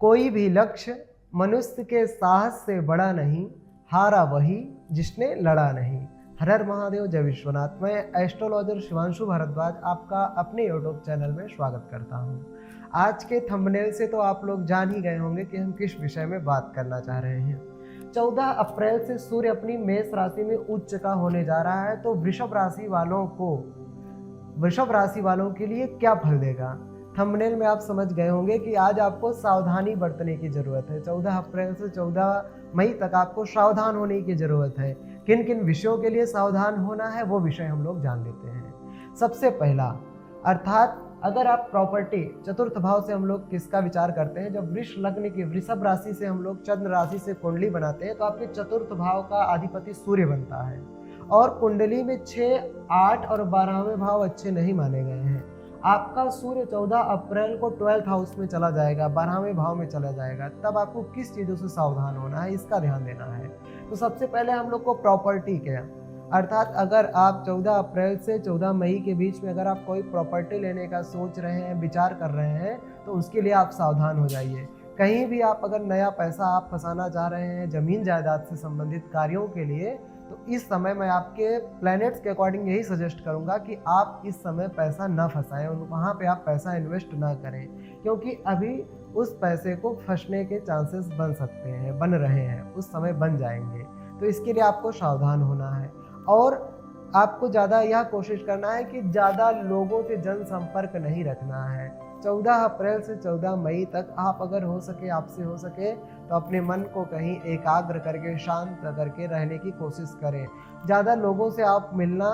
कोई भी लक्ष्य मनुष्य के साहस से बड़ा नहीं, हारा वही जिसने लड़ा नहीं। हर हर महादेव, जय विश्वनाथ। मैं एस्ट्रोलॉजर शिवांशु भारद्वाज आपका अपने यूट्यूब चैनल में स्वागत करता हूं। आज के थंबनेल से तो आप लोग जान ही गए होंगे कि हम किस विषय में बात करना चाह रहे हैं। 14 अप्रैल से सूर्य अपनी मेष राशि में उच्च का होने जा रहा है, तो वृषभ राशि वालों के लिए क्या फल देगा। थंबनेल में आप समझ गए होंगे कि आज आपको सावधानी बरतने की जरूरत है। 14 अप्रैल से 14 मई तक आपको सावधान होने की जरूरत है। किन किन विषयों के लिए सावधान होना है वो विषय हम लोग जान लेते हैं। सबसे पहला, अर्थात अगर आप प्रॉपर्टी, चतुर्थ भाव से हम लोग किसका विचार करते हैं, जब वृष लग्न की वृषभ राशि से हम लोग चंद्र राशि से कुंडली बनाते हैं तो आपके चतुर्थ भाव का अधिपति सूर्य बनता है। और कुंडली में 6, 8 और 12वें भाव अच्छे नहीं माने गए हैं। आपका सूर्य 14 अप्रैल को 12th हाउस में चला जाएगा, 12वें भाव में चला जाएगा। तब आपको किस चीज़ों से सावधान होना है, इसका ध्यान देना है। तो सबसे पहले हम लोग को प्रॉपर्टी के, अर्थात अगर आप 14 अप्रैल से 14 मई के बीच में अगर आप कोई प्रॉपर्टी लेने का सोच रहे हैं, विचार कर रहे हैं, तो उसके लिए आप सावधान हो जाइए। कहीं भी आप अगर नया पैसा आप फंसाना चाह रहे हैं ज़मीन जायदाद से संबंधित कार्यों के लिए, तो इस समय मैं आपके प्लैनेट्स के अकॉर्डिंग यही सजेस्ट करूंगा कि आप इस समय पैसा ना फंसाएं, वहाँ पे आप पैसा इन्वेस्ट ना करें, क्योंकि अभी उस पैसे को फंसने के चांसेस बन सकते हैं, बन रहे हैं, उस समय बन जाएंगे। तो इसके लिए आपको सावधान होना है। और आपको ज़्यादा यह कोशिश करना है कि ज़्यादा लोगों से जनसंपर्क नहीं रखना है। 14 अप्रैल से 14 मई तक आप अगर हो सके, आपसे हो सके तो अपने मन को कहीं एकाग्र करके, शांत करके रहने की कोशिश करें। ज़्यादा लोगों से आप मिलना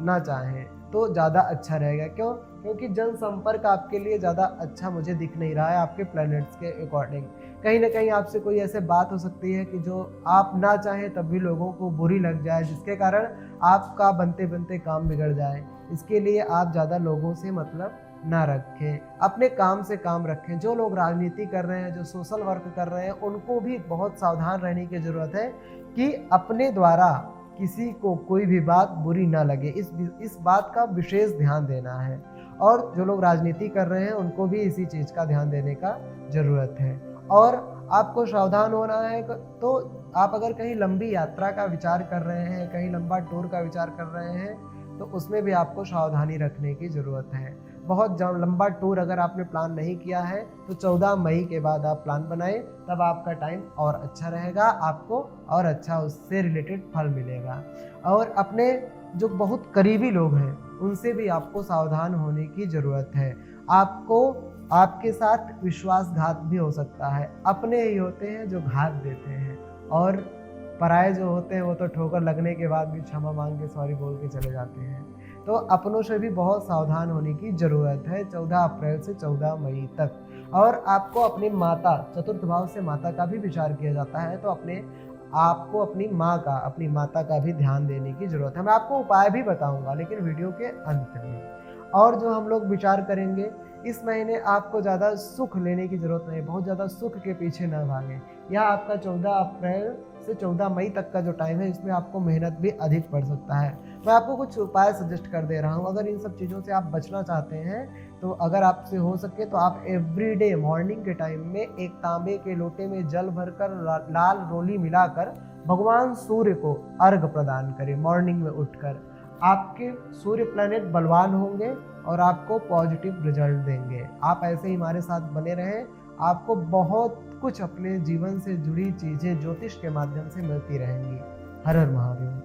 ना चाहें तो ज़्यादा अच्छा रहेगा। क्यों? क्योंकि जनसंपर्क आपके लिए ज़्यादा अच्छा मुझे दिख नहीं रहा है आपके प्लैनेट्स के अकॉर्डिंग। कहीं ना कहीं आपसे कोई ऐसे बात हो सकती है कि जो आप ना चाहें तब भी लोगों को बुरी लग जाए, जिसके कारण आपका बनते बनते काम बिगड़ जाए। इसके लिए आप ज़्यादा लोगों से मतलब ना रखें, अपने काम से काम रखें। जो लोग राजनीति कर रहे हैं, जो सोशल वर्क कर रहे हैं, उनको भी बहुत सावधान रहने की ज़रूरत है कि अपने द्वारा किसी को कोई भी बात बुरी ना लगे। इस बात का विशेष ध्यान देना है। और जो लोग राजनीति कर रहे हैं उनको भी इसी चीज़ का ध्यान देने का ज़रूरत है। और आपको सावधान होना है। तो आप अगर कहीं लंबी यात्रा का विचार कर रहे हैं, कहीं लंबा टूर का विचार कर रहे हैं, तो उसमें भी आपको सावधानी रखने की ज़रूरत है। बहुत लंबा टूर अगर आपने प्लान नहीं किया है तो 14 मई के बाद आप प्लान बनाएं, तब आपका टाइम और अच्छा रहेगा, आपको और अच्छा उससे रिलेटेड फल मिलेगा। और अपने जो बहुत करीबी लोग हैं उनसे भी आपको सावधान होने की ज़रूरत है। आपको आपके साथ विश्वासघात भी हो सकता है। अपने ही होते हैं जो घात देते हैं, और पराये जो होते हैं वो तो ठोकर लगने के बाद भी क्षमा मांग के, सॉरी बोल के चले जाते हैं। तो अपनों से भी बहुत सावधान होने की ज़रूरत है 14 अप्रैल से 14 मई तक। और आपको अपनी माता, चतुर्थ भाव से माता का भी विचार किया जाता है, तो आपको अपनी माता का भी ध्यान देने की ज़रूरत है। मैं आपको उपाय भी बताऊंगा लेकिन वीडियो के अंत में। और जो हम लोग विचार करेंगे, इस महीने आपको ज़्यादा सुख लेने की ज़रूरत नहीं, बहुत ज़्यादा सुख के पीछे ना भागें। यह आपका 14 अप्रैल से 14 मई तक का जो टाइम है, इसमें आपको मेहनत भी अधिक पड़ सकता है। मैं आपको कुछ उपाय सजेस्ट कर दे रहा हूँ। अगर इन सब चीज़ों से आप बचना चाहते हैं, तो अगर आपसे हो सके तो आप एवरीडे मॉर्निंग के टाइम में एक तांबे के लोटे में जल भरकर लाल रोली मिलाकर भगवान सूर्य को अर्घ प्रदान करें। मॉर्निंग में उठकर आपके सूर्य प्लैनेट बलवान होंगे और आपको पॉजिटिव रिजल्ट देंगे। आप ऐसे ही हमारे साथ बने रहें, आपको बहुत कुछ अपने जीवन से जुड़ी चीज़ें ज्योतिष के माध्यम से मिलती रहेंगी। हर हर महादेव।